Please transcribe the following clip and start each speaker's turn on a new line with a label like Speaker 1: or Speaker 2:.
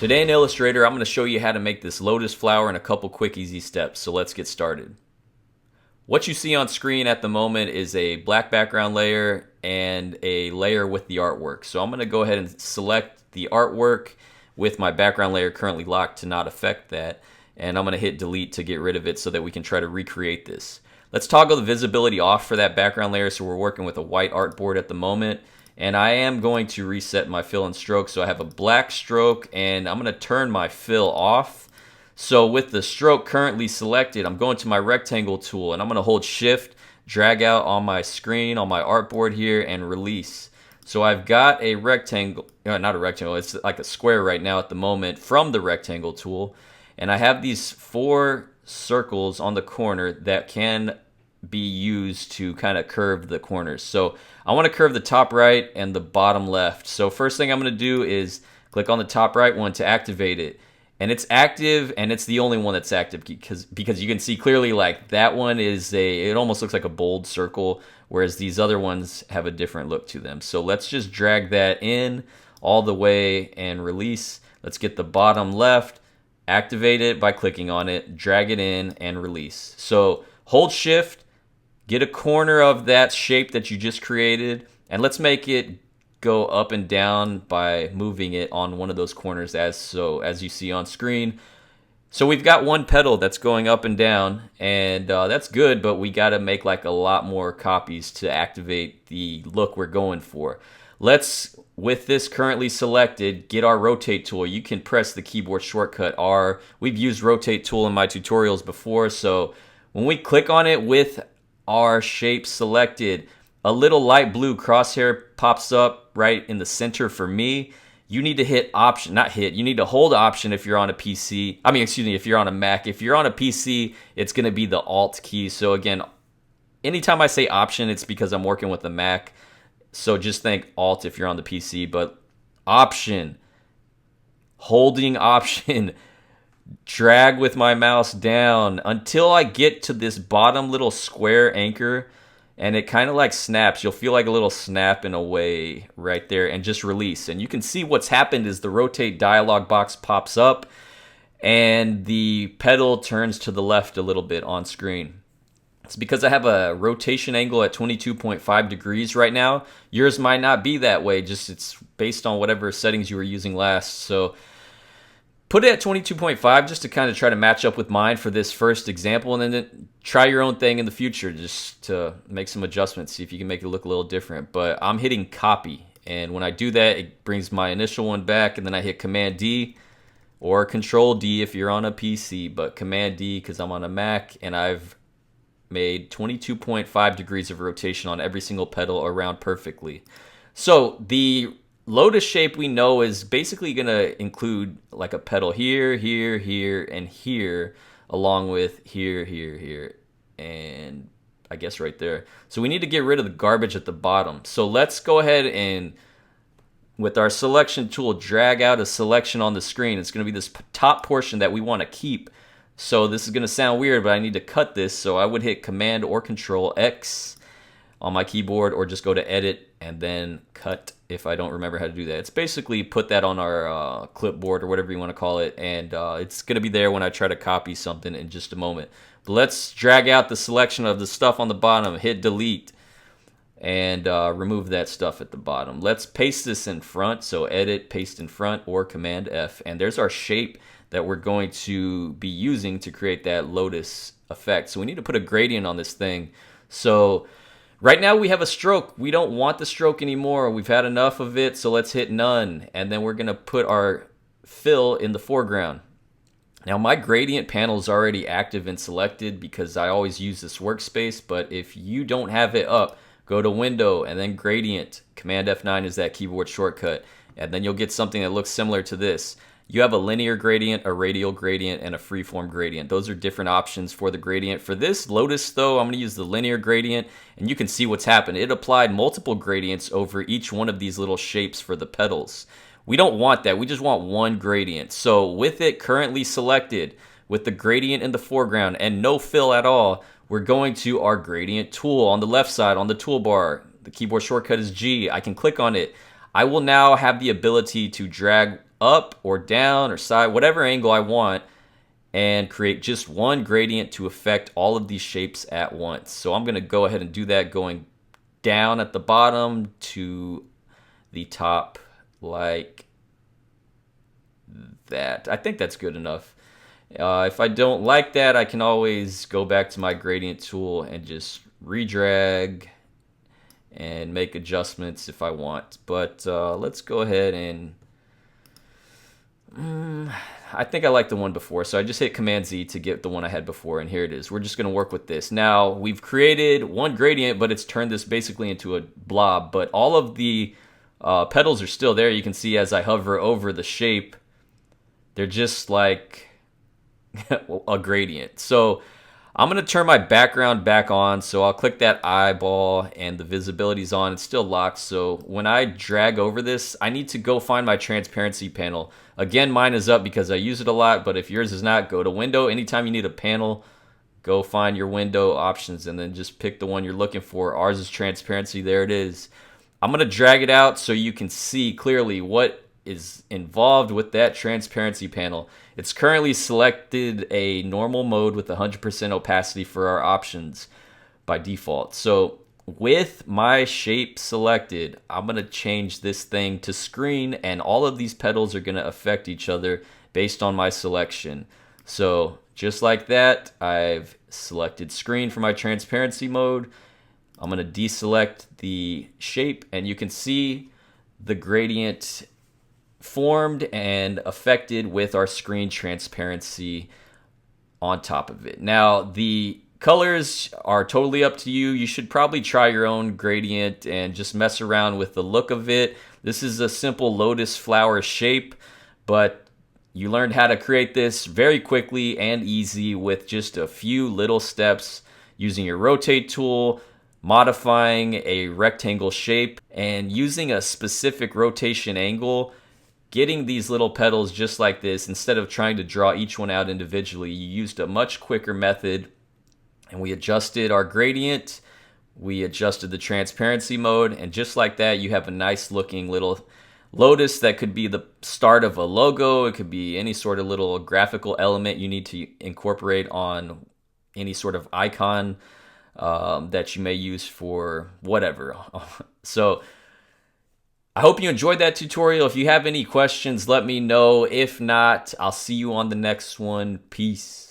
Speaker 1: Today in Illustrator, I'm going to show you how to make this lotus flower in a couple quick easy steps. So let's get started. What you see on screen at the moment is a black background layer and a layer with the artwork. So I'm going to go ahead and select the artwork with my background layer currently locked to not affect that. And I'm going to hit delete to get rid of it so that we can try to recreate this. Let's toggle the visibility off for that background layer so we're working with a white artboard at the moment. And I am going to reset my fill and stroke. So I have a black stroke and I'm going to turn my fill off. So with the stroke currently selected, I'm going to my rectangle tool and I'm going to hold shift, drag out on my screen, on my artboard here, and release. So I've got a rectangle, not a rectangle, it's like a square right now at the moment from the rectangle tool. And I have these 4 circles on the corner that can be used to kind of curve the corners. So I want to curve the top right and the bottom left. So first thing I'm going to do is click on the top right one to activate it. And it's active, and it's the only one that's active because you can see clearly like that one is it almost looks like a bold circle, whereas these other ones have a different look to them. So let's just drag that in all the way and release. Let's get the bottom left, activate it by clicking on it, drag it in and release. So hold shift, get a corner of that shape that you just created, and let's make it go up and down by moving it on one of those corners as you see on screen. So we've got one petal that's going up and down, and that's good, but we got to make like a lot more copies to activate the look we're going for. Let's, with this currently selected, get our rotate tool. You can press the keyboard shortcut R. We've used rotate tool in my tutorials before, so when we click on it with our shape selected, a little light blue crosshair pops up right in the center for me. You need to hit option, you need to hold option if you're on a PC. If you're on a Mac. If you're on a PC, it's going to be the Alt key. So again, anytime I say option, it's because I'm working with a Mac. So just think Alt if you're on the PC, but option, holding option, drag with my mouse down until I get to this bottom little square anchor, and it kind of like snaps. You'll feel like a little snap in a way right there, and just release. And you can see what's happened is the rotate dialog box pops up and the petal turns to the left a little bit on screen. It's because I have a rotation angle at 22.5 degrees right now. Yours might not be that way, just it's based on whatever settings you were using last. So put it at 22.5 just to kind of try to match up with mine for this first example, and then try your own thing in the future just to make some adjustments, see if you can make it look a little different. But I'm hitting copy, and when I do that, it brings my initial one back, and then I hit Command D or Control D if you're on a PC, but Command D because I'm on a Mac, and I've made 22.5 degrees of rotation on every single petal around perfectly. So the lotus shape we know is basically going to include like a petal here, here, here, and here, along with here, here, here, and I guess right there. So we need to get rid of the garbage at the bottom. So let's go ahead and, with our selection tool, drag out a selection on the screen. It's going to be this top portion that we want to keep. So this is going to sound weird, but I need to cut this. So I would hit Command or Control X on my keyboard, or just go to Edit and then Cut if I don't remember how to do that. It's basically put that on our clipboard or whatever you want to call it, and it's going to be there when I try to copy something in just a moment. But let's drag out the selection of the stuff on the bottom, hit Delete, and remove that stuff at the bottom. Let's paste this in front, so Edit, Paste in Front, or Command F, and there's our shape that we're going to be using to create that lotus effect. So we need to put a gradient on this thing. So right now we have a stroke. We don't want the stroke anymore. We've had enough of it, so let's hit none. And then we're going to put our fill in the foreground. Now my gradient panel is already active and selected because I always use this workspace, but if you don't have it up, go to Window and then Gradient. Command F9 is that keyboard shortcut. And then you'll get something that looks similar to this. You have a linear gradient, a radial gradient, and a freeform gradient. Those are different options for the gradient. For this lotus, though, I'm going to use the linear gradient, and you can see what's happened. It applied multiple gradients over each one of these little shapes for the petals. We don't want that. We just want one gradient. So with it currently selected, with the gradient in the foreground and no fill at all, we're going to our gradient tool on the left side on the toolbar. The keyboard shortcut is G. I can click on it. I will now have the ability to drag up or down or side, whatever angle I want, and create just one gradient to affect all of these shapes at once. So I'm going to go ahead and do that, going down at the bottom to the top like that. I think that's good enough. If I don't like that, I can always go back to my gradient tool and just redrag and make adjustments if I want. But let's go ahead and I think I like the one before, so I just hit Command Z to get the one I had before, and here it is. We're just going to work with this. Now, we've created one gradient, but it's turned this basically into a blob, but all of the petals are still there. You can see as I hover over the shape, they're just like a gradient. So I'm going to turn my background back on, so I'll click that eyeball and the visibility's on. It's still locked, so when I drag over this, I need to go find my transparency panel. Again, mine is up because I use it a lot, but if yours is not, go to Window. Anytime you need a panel, go find your window options and then just pick the one you're looking for. Ours is transparency. There it is. I'm going to drag it out so you can see clearly what is involved with that transparency panel. It's currently selected a normal mode with 100% opacity for our options by default. So with my shape selected, I'm going to change this thing to screen, and all of these petals are going to affect each other based on my selection. So just like that, I've selected screen for my transparency mode. I'm going to deselect the shape, and you can see the gradient formed and affected with our screen transparency on top of it. Now, the colors are totally up to you. You should probably try your own gradient and just mess around with the look of it. This is a simple lotus flower shape, but you learned how to create this very quickly and easy with just a few little steps using your rotate tool, modifying a rectangle shape, and using a specific rotation angle. Getting these little petals just like this, instead of trying to draw each one out individually, you used a much quicker method, and we adjusted our gradient, we adjusted the transparency mode, and just like that, you have a nice looking little lotus that could be the start of a logo. It could be any sort of little graphical element you need to incorporate on any sort of icon that you may use for whatever. So I hope you enjoyed that tutorial. If you have any questions, let me know. If not, I'll see you on the next one. Peace.